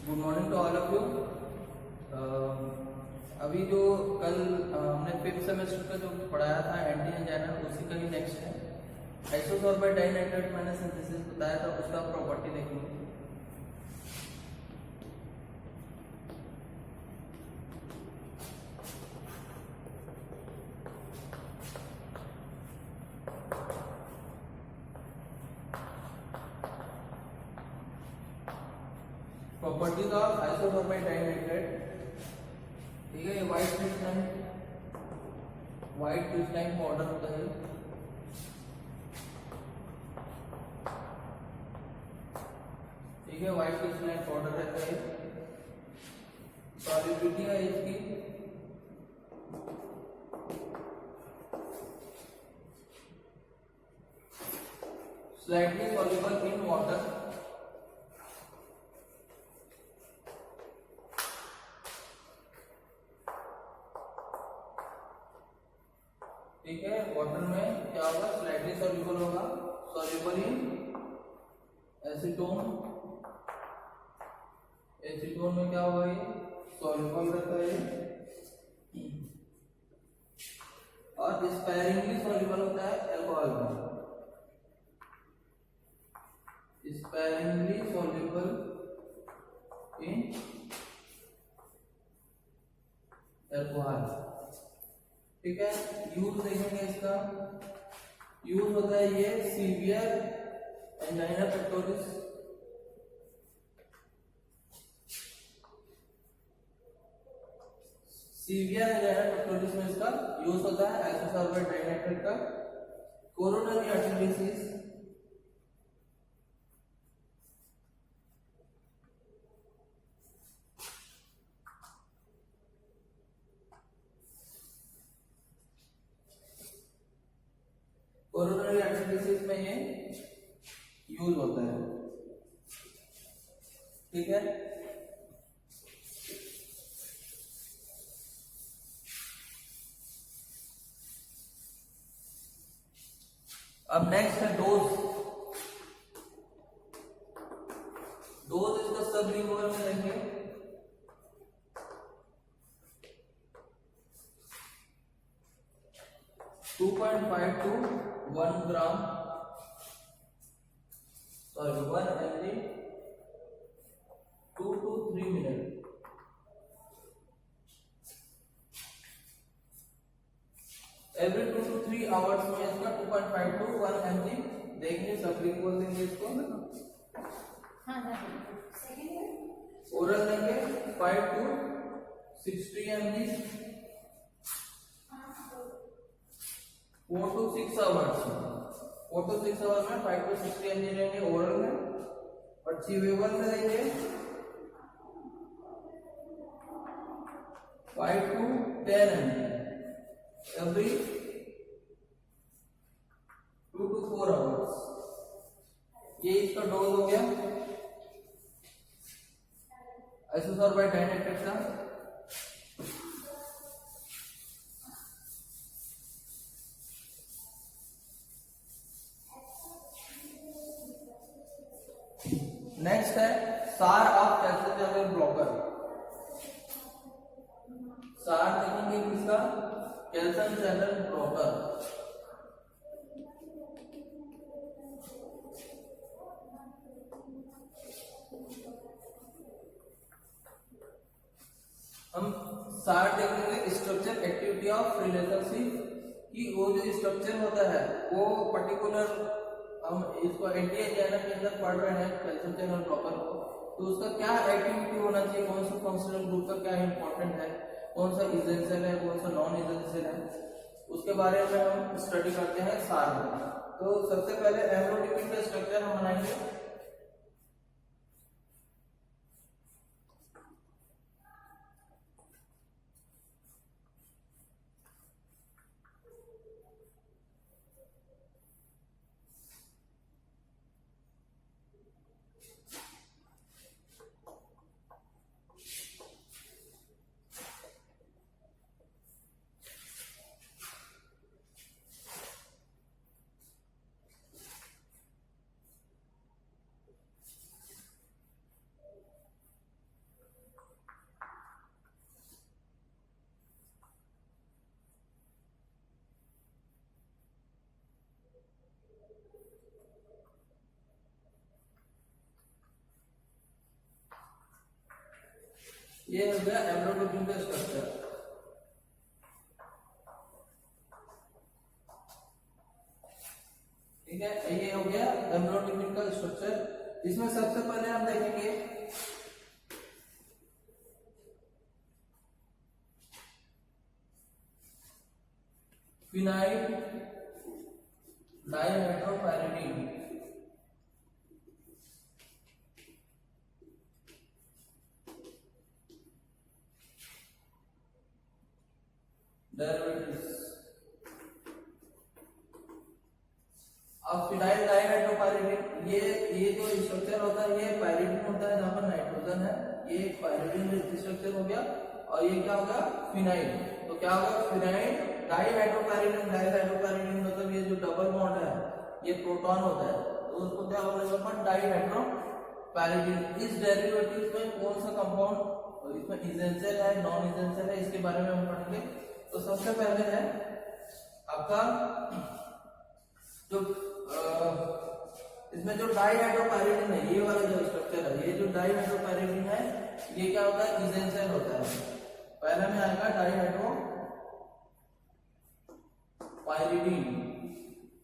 Good morning to all of you. अभी जो कल हमने फिफ्थ सेमेस्टर का जो पढ़ाया था एंटी एंजाइनल, उसी का ही नेक्स्ट है। आइसोसोर्बाइड डाइनाइट्रेट मैंने सिंथेसिस बताया था, उसका प्रॉपर्टी देखेंगे। प्रॉपर्टीज ऑफ आइसोसोर्बाइड डाइनाइट्रेट, ठीक है। ये व्हाइट क्रिस्टलाइन पाउडर होता है। ठीक है, व्हाइट क्रिस्टलाइन पाउडर रहता है। सॉल्युबिलिटी है इसकी स्लाइटली सॉल्युबल इन वाटर। ठीक है, वाटर में क्या होगा, स्लाइटली सॉल्युबल होगा। सॉल्युबल इन एसीटोन, एसीटोन में क्या होगा, ये सॉल्युबल रहता है। और स्पेरिंगली सॉल्युबल होता है अल्कोहल में, स्पेरिंगली सॉल्युबल इन अल्कोहल। ठीक है, यूज देखेंगे इसका। यूज होता है ये severe angina pectoris, severe angina pectoris में इसका यूज होता है आइसोसोर्बाइड डाइनाइट्रेट का। Coronary artery disease, coronary artery disease में ये यूज होता है। ठीक है, अब नेक्स्ट है डोज। डोज इसका सब लिंगुअल में लेंगे। Two 2.5 to 1 gram, sorry 1 ml, 2 to 3 minute. Every 2 to 3 hours में इसका 2.5 to 1 ml देंगे। सब लिंगुअल देंगे इसको। ओरल देंगे 5 to 60 ml, 4 to 6 hours. 4 to 6 hours में 5 to 60 ml लेंगे ओरल में। और चीवेबल में देंगे 5 to 10 ml every 2 to 4 hours. ये इसका डोज हो गया आइसोसोर्बाइड डाइनाइट्रेट का। नेक्स्ट है सार ऑफ कैल्शियम चैनल ब्लॉकर। सार देखेंगे किसका, कैल्शियम चैनल ब्लॉकर। हम सार देखेंगे स्ट्रक्चर एक्टिविटी ऑफ रिलेशनशिप, कि वो जो स्ट्रक्चर होता है वो पर्टिकुलर, हम इसको एंटी एंजाइना के अंदर पढ़ रहे हैं कैल्शियम चैनल ब्लॉकर को, तो उसका क्या एक्टिविटी होना चाहिए, कौन सा फंक्शनल ग्रुप का क्या इंपॉर्टेंट है, कौन सा इसेंशियल है, कौन सा नॉन इसेंशियल है, उसके बारे में हम स्टडी करते हैं सार में। तो सबसे पहले एम्ब्रोटिपिन का स्ट्रक्चर हम बनाएंगे। ये हो गया एम्ब्रोडोपिन का स्ट्रक्चर। ठीक है, ये हो गया एम्ब्रोडोपिन का स्ट्रक्चर। इसमें सबसे पहले हम देखेंगे फिनाइल डाइहाइड्रोपायरिडीन। अब फिनाइल डाइहाइड्रोपायरिडीन ये जो स्ट्रक्चर होता है ये पायरिडीन होता है, जहां पर नाइट्रोजन है, ये एक पायरिडीन स्ट्रक्चर हो गया। और ये क्या होगा, फिनाइल। तो क्या होगा, फिनाइल डाइहाइड्रोपायरिडीन। डाइहाइड्रोपायरिडीन मतलब ये जो डबल बॉन्ड है ये प्रोटॉन होता है, तो उसको क्या बोलेंगे अपन, डाइहाइड्रोपायरिडीन। इस डेरिवेटिव में कौन सा कंपाउंड, इसमें इसेंशियल है, नॉन इसेंशियल है, इसके बारे में हम पढ़ेंगे। तो सबसे पहले है आपका जो इसमें जो डाइहाइड्रोपायरिडीन है, ये वाला जो स्ट्रक्चर है, ये जो डाइहाइड्रोपायरिडीन है ये क्या होता है, इसेंशियल होता है। पहले में आएगा डाइहाइड्रोपायरिडीन।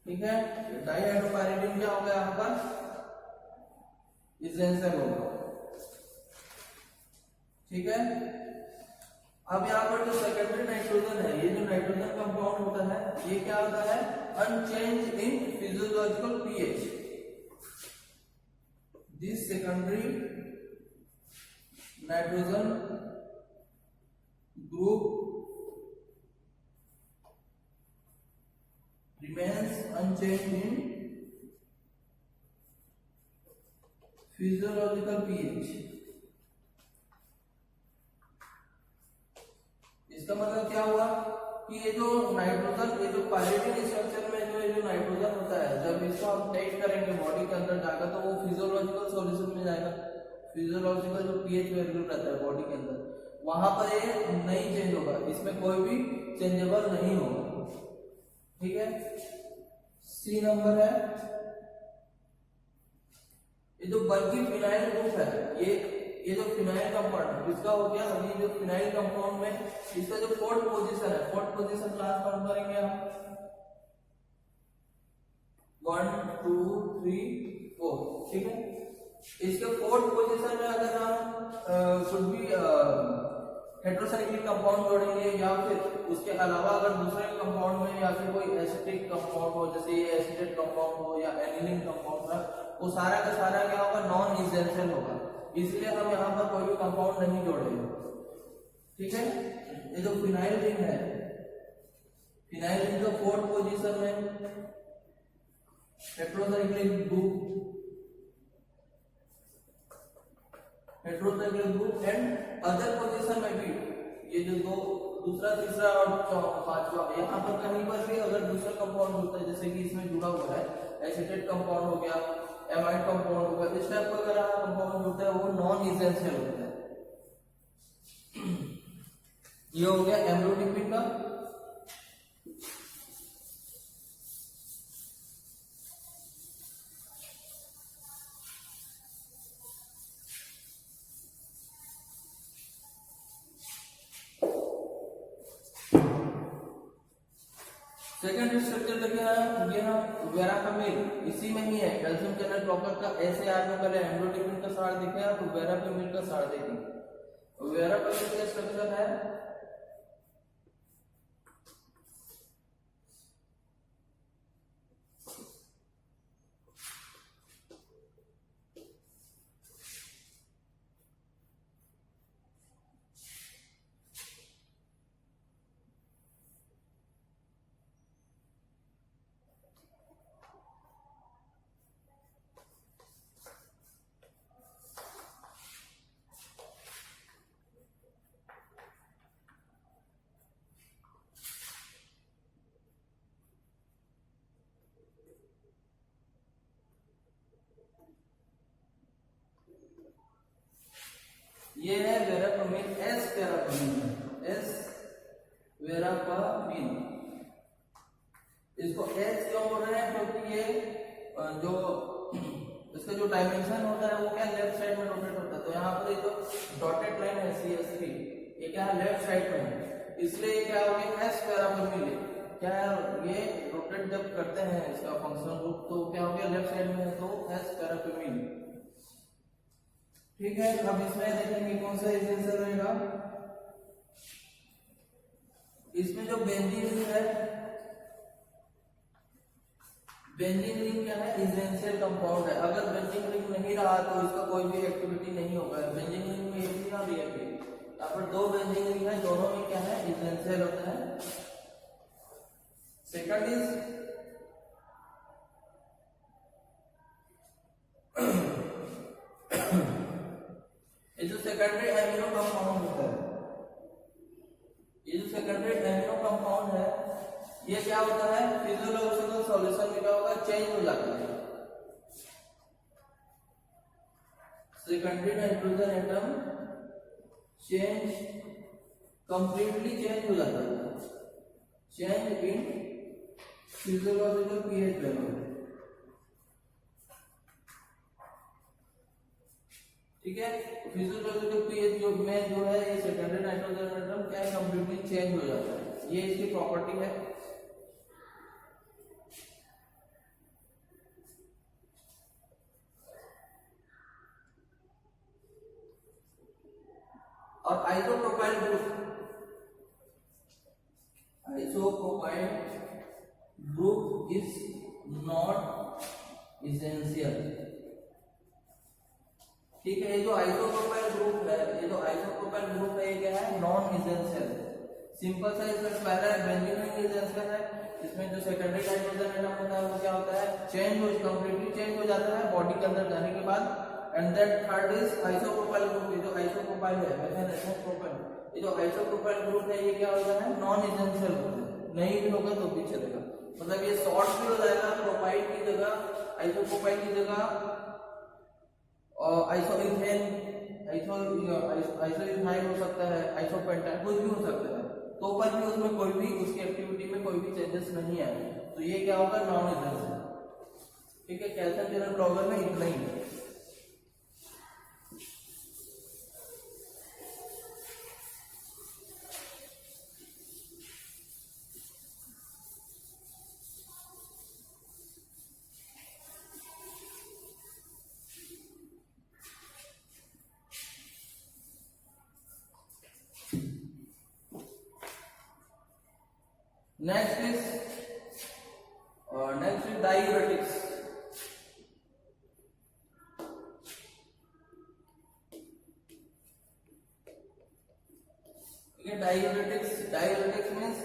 ठीक है, डाइहाइड्रोपायरिडीन क्या हो गया आपका, इसेंशियल होगा। ठीक है, अब यहाँ पर जो सेकेंडरी नाइट्रोजन है, ये जो नाइट्रोजन कंपाउंड होता है ये क्या होता है, unchanged in physiological pH. This secondary nitrogen group remains unchanged in physiological pH. इसका मतलब क्या हुआ कि ये जो नाइट्रोजन, ये जो पायरिडीन स्ट्रक्चर में जो ये जो नाइट्रोजन होता है, जब इसको हम टेस्ट करेंगे बॉडी के अंदर जाकर तो वो फिजियोलॉजिकल सॉल्यूशन में जाएगा। फिजियोलॉजिकल जो पीएच वैल्यू रहता है बॉडी के अंदर, वहां पर ये नहीं चेंज होगा, इसमें कोई भी चेंजेबल नहीं होगा। ठीक है, सी नंबर है ये जो बल्कि फिनाइल ग्रुप है, ये जो फिनाइल कंपाउंड इसका हो गया। अभी जो फिनाइल कंपाउंड में इसका जो फोर्थ पोजीशन है, फोर्थ पोजीशन क्लास काउंट करेंगे हम 1 2 3 4। ठीक है, इसके फोर्थ पोजीशन में अगर हम कुछ भी हेटेरोसाइक्लिक कंपाउंड जोड़ेंगे या फिर उसके अलावा अगर दूसरे कंपाउंड में या फिर कोई एसिटिक कंपाउंड हो, जैसे ये एसिटेट कंपाउंड हो या एनिलीन कंपाउंड है, वो सारा का सारा क्या होगा, नॉन इसेंशियल होगा। इसलिए हम यहाँ पर कोई भी कंपाउंड नहीं जोड़ेंगे। ठीक है, ये जो फिनाइल रिंग है, फिनाइल रिंग तो फोर्थ पोजीशन में heterocyclic group and other position में भी ये जो दो दूसरा तीसरा और पांचवा, यहाँ पर कहीं पर भी अगर दूसरा कंपाउंड होता है, जैसे कि इसमें जुड़ा हुआ है एसिटेट कंपाउंड हो गया, एमाइड कंपाउंड हो गया, इस टाइप का अगर कंपाउंड होता है वो नॉन इसेंशियल होता है। ये हो गया एम्ब्रोडोपिन का। सेकंड स्ट्रक्चर देखे ये हम वेरापेमिल, इसी में ही है कैल्शियम चैनल ब्लॉकर का। ऐसे आगे पहले एम्ब्रोडोपिन का सार देखे आप, तो वेरापेमिल का सार देखेंगे। वेरापेमिल का स्ट्रक्चर है ये है वेरापेमिल, एस वेरापेमिल, एस वेरापेमिल। इसको एस क्यों बोल रहे हैं, क्योंकि ये जो इसका जो डायमेंशन होता है वो क्या लेफ्ट साइड में रोटेट होता है, तो तो यहाँ पर ये जो डॉटेड लाइन है CH3 ये क्या है लेफ्ट साइड में है, इसलिए ये क्या हो गया एस पैराफैमिली। क्या है ये रोटेट जब करते हैं इसका फंक्शनल ग्रुप तो क्या हो गया लेफ्ट साइड में है, तो एस पैराफैमिली। ठीक है, अब इसमें देखेंगे कौन सा एसेंशियल रहेगा। इसमें जो बेंजीन रिंग है, बेंजीन रिंग क्या है एसेंशियल कंपाउंड है। अगर बेंजीन रिंग नहीं रहा तो इसका कोई भी एक्टिविटी नहीं होगा। बेंजीन रिंग में एक ना भी है, यहाँ पर दो बेंजीन रिंग है, दोनों में क्या है एसेंशियल होता है। सेकंड इज ये जो सेकेंडरी एमिनो कंपाउंड होता है, ये जो सेकेंडरी एमिनो कंपाउंड है ये क्या होता है फिजियोलॉजिकल सॉल्यूशन में क्या होगा चेंज हो जाता है। Secondary nitrogen atom change completely change हो जाता है, change in physiological pH level. ठीक है, फिजियोलॉजिकल पीएच जो में जो है ये सेकेंडरी नाइट्रोजन एटम क्या है कंप्लीटली चेंज हो जाता है, ये इसकी प्रॉपर्टी है। और isopropyl group is not essential. ठीक है, ये जो आइसोप्रोपाइल ग्रुप है, ये जो आइसोप्रोपाइल ग्रुप है ये क्या है नॉन एसेंशियल। सिंपल सा इसमें पहला बेंजीन रिंग एसेंशियल है, इसमें जो सेकेंडरी नाइट्रोजन एटम होता है वो क्या होता है चेंज हो कंप्लीटली चेंज हो जाता है बॉडी के अंदर जाने के बाद। And then third is isopropyl group. ये जो आइसोप्रोपाइल है ये जो आइसोप्रोपाइल ग्रुप है ये क्या होता है नॉन एसेंशियल होता है, नहीं भी होगा तो भी चलेगा, मतलब ये शॉर्ट भी हो जाएगा प्रोपाइल की जगह आइसोप्रोपाइल की जगह और आइसोइथेन आइसोइथाइल हो सकता है, आइसोपेंटाइल कुछ भी हो सकता है, तो पर भी उसमें कोई भी उसकी एक्टिविटी में कोई भी चेंजेस नहीं आए, तो ये क्या होगा नॉन एसेंशियल। ठीक है, कैल्शियम चैनल ब्लॉकर में इतना ही है। Next is diuretics. Okay, diuretics means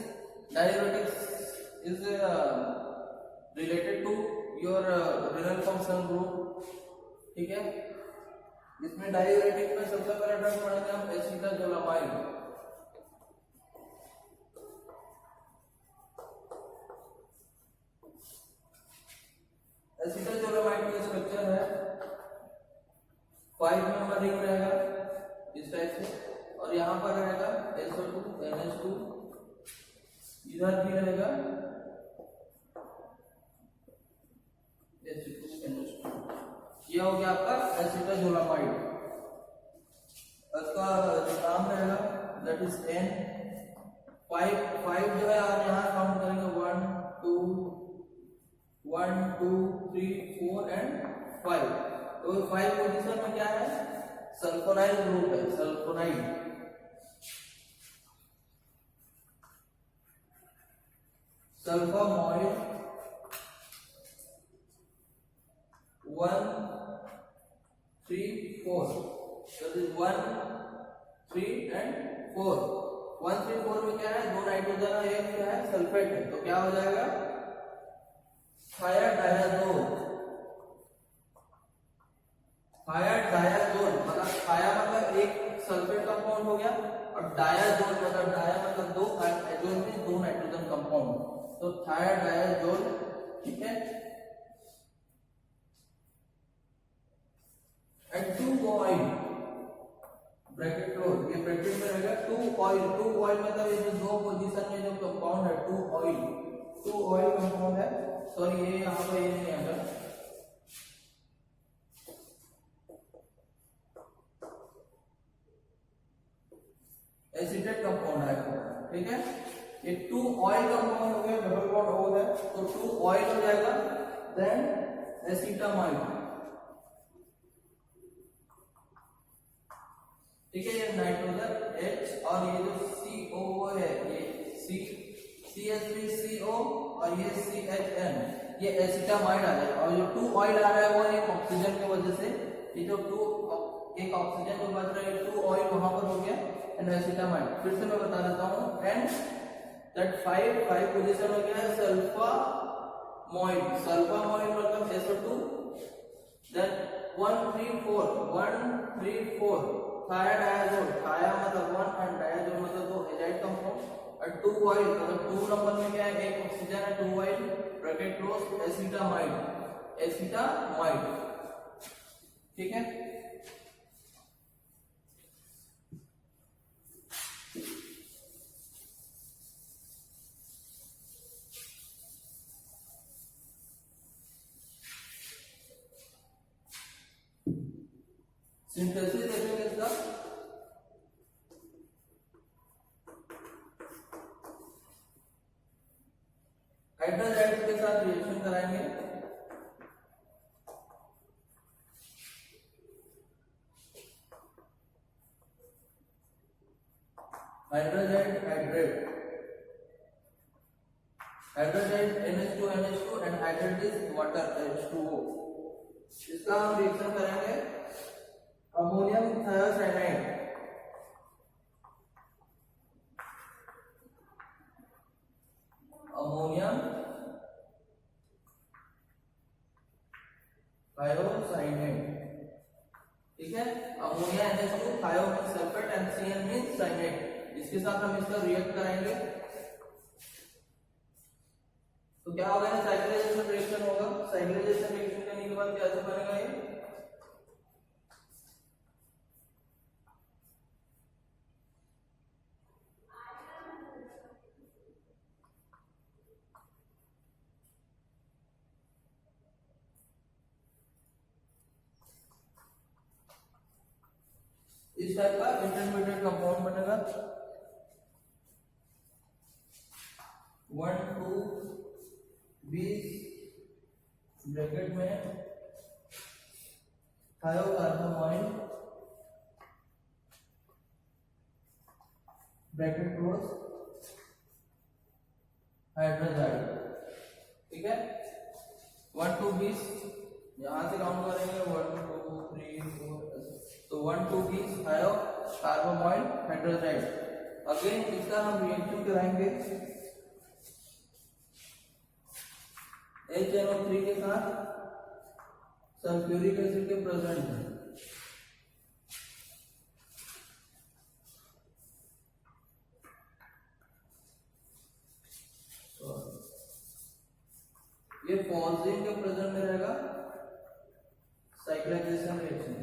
is related to your renal function group। ठीक है, इसमें डायूरेटिक में सबसे पहला ड्रग पढ़ेंगे हम एसिटाजोलामाइड। एसिटाजोलामाइड का स्ट्रक्चर है 5 मेंबर रिंग रहेगा इस टाइप से, और यहाँ पर रहेगा SO2 NH2, इधर भी रहेगा SO2 NH2। ये हो गया आपका एसिटाजोलामाइड। इसका नाम रहेगा दैट इज N। 5 जो है आप यहाँ काउंट करेंगे 1 2 3 4 एंड 5। तो 5 पोजीशन में क्या है सल्फोनाइल ग्रुप है, सल्फोनाइल। सल्फामॉइल 1 3 4, that is 1 3 and 4। 1 3 4 में क्या है दो नाइट्रोजन और एक क्या है सल्फेट है, तो क्या हो जाएगा थायाडायाजोल। थायाडायाजोल मतलब थाया मतलब एक सल्फेट कंपाउंड हो गया, और डायाजोल मतलब डाया मतलब दो, एजोल में दो नाइट्रोजन कंपाउंड, तो थायाडायाजोल। ठीक है, एंड 2 ऑयल ब्रैकेट क्लोज, ये ब्रैकेट में रहेगा 2 ऑयल मतलब ये जो दो पोजीशन में जो कंपाउंड है 2 ऑयल कंपाउंड है। सॉरी ये यहाँ पे ये नहीं आएगा, एसिटेट कंपाउंड आएगा, ठीक है। ये 2 ऑयल कंपाउंड हो गया, डबल बॉन्ड O है तो 2 ऑयल हो जाएगा, देन एसिटामाइड, ठीक है। ये नाइट्रोजन H और ये जो CO है ये CH3CO और ये CHN, ये एसिटामाइड आ जाएगा। और जो 2 ऑयल आ रहा है वो एक ऑक्सीजन की वजह से, ये जो एक ऑक्सीजन जो बच रहा है 2 ऑयल वहां पर हो गया एंड एसिटामाइड। फिर से मैं बता देता हूँ, एंड दैट 5 पोजीशन हो गया है सल्फामोइड मतलब SO2, देन 1 3 4 थायाडायाजोल, थाया मतलब 1 एंड डायाजोल मतलब 2 एजाइड कंपाउंड, और 2 ऑयल मतलब 2 नंबर में क्या है, एक ऑक्सीजन है, 2 ऑयल ब्रैकेट क्लोज एसिटामाइड, ठीक है। सिंथेसिस देखेंगे इसका, हाइड्रोजाइड के साथ रिएक्शन कराएंगे, हाइड्रोजाइड NH2 and hydrate is water H2O। इसका हम रिएक्शन करेंगे अमोनियम थायोसाइनाइड, ठीक है। Ammonia NH2, thio means sulphate and CN means cyanate, इसके साथ हम इसका रिएक्ट कराएंगे तो क्या होगा ना, साइक्लिजेशन रिएक्शन होगा। साइक्लिजेशन रिएक्शन करने के बाद कैसे बनेगा ये, इस टाइप का इंटरमीडिएट कंपाउंड बनेगा। 1 2 20 ब्रैकेट में थायोकार्बोमाइड ब्रैकेट क्लोज हाइड्रोजाइड, ठीक है। 1 2 20 यहां से काउंट करेंगे 1 2 3 4, तो 1 2 20 थायोकार्बोमाइड हाइड्रोजाइड। अगेन इसका हम रिएक्शन कराएंगे HNO3 के साथ सल्फ्यूरिक एसिड के प्रेजेंट है, ये फॉस्फेट के प्रेजेंट में रहेगा, साइक्लाइजेशन रिएक्शन,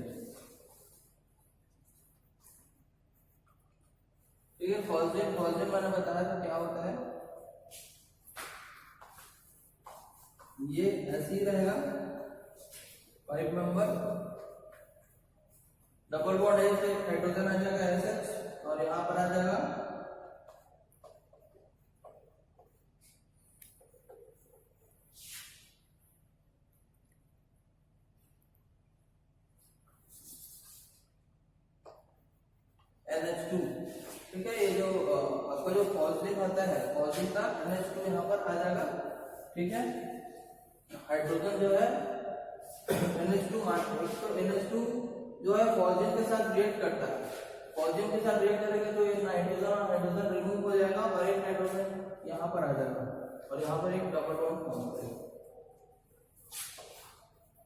ठीक है। फॉस्फेट मैंने बताया था क्या होता है, ये ऐसे ही रहेगा 5 मेंबर, डबल बॉन्ड है से हाइड्रोजन आ जाएगा SH और यहां पर आ जाएगा NH2, ठीक है। ये जो आपका जो फॉस्फेट होता है, फॉस्फेट का NH2 यहां पर आ जाएगा, ठीक है। हाइड्रोजन जो है NH2 तो NH2 जो है फॉस्फेट के साथ रिएक्ट करता है, फॉस्फेट के साथ रिएक्ट करेगा तो ये नाइट्रोजन और हाइड्रोजन रिमूव हो जाएगा और एक नाइट्रोजन यहां पर आ जाएगा और यहां पर एक डबल बॉन्ड फॉर्म करेगा।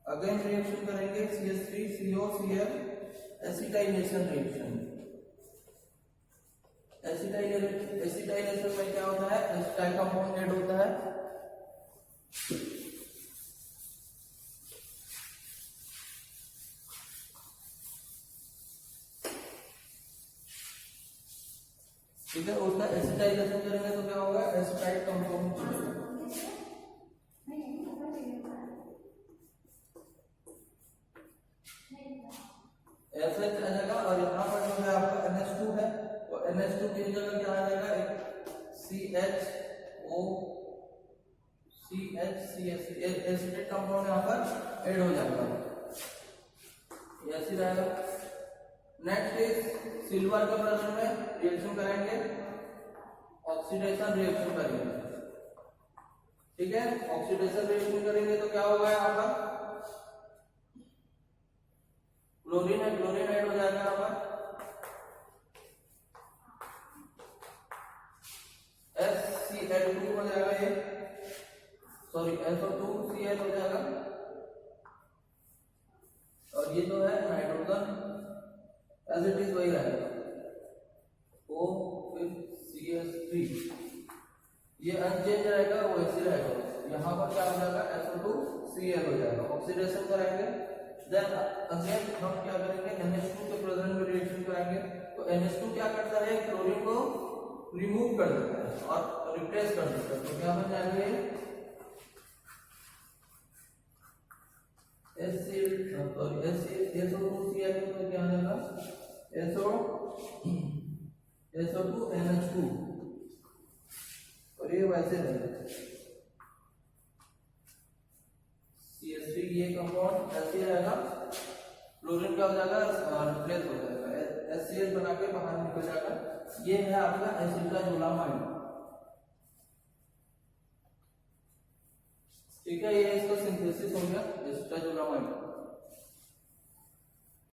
अगेन रिएक्शन करेंगे CH3COCl एसिटाइलेशन रिएक्शन। एसिटाइलेशन में क्या होता है, एसिटाइल कंपाउंड ऐड होता है, ठीक है। उसका एसिटाइलेशन करेंगे तो क्या होगा, एसिटाइल कंपाउंड SH आ जाएगा और यहाँ पर जो है आपका NH2 है वो NH2 की जगह क्या आ जाएगा, एक CHO CHCS एसिडेट कंपाउंड यहाँ पर ऐड हो जाएगा, ऐसे रहेगा। नेक्स्ट इज सिल्वर के प्रेजेंट में रिएक्शन करेंगे, ऑक्सीडेशन रिएक्शन करेंगे, ठीक है। ऑक्सीडेशन रिएक्शन करेंगे तो क्या होगा, यहाँ पर क्लोरीन है, क्लोरीन ऐड हो जाएगा यहाँ पर, SCl2 हो जाएगा ये, सॉरी SO2Cl हो जाएगा, और ये जो है नाइट्रोजन एज इट इज वही रहेगा, O फिर CH3, ये अनचेंज रहेगा, वो ऐसे रहेगा। यहाँ पर क्या हो जाएगा, SO2Cl हो जाएगा। ऑक्सीडेशन करेंगे, देन अगेन हम क्या करेंगे, NH2 के प्रेजेंट में रिएक्शन करेंगे, तो NH2 क्या करता है, क्लोरीन को रिमूव कर देता है और रिप्लेस कर देता है, तो क्या बन जाएंगे SO2Cl तो क्या हो जाएगा, SO2NH2, और ये वैसे रहेगा, CH3 ये कंपाउंड ऐसे रहेगा, क्लोरीन क्या हो जाएगा, रिप्लेस हो जाएगा, HCl बना के बाहर निकल जाएगा। ये है आपका एसिटाजोलामाइड, ठीक है, ये इसका सिंथेसिस हो गया एसिटाजोलामाइड।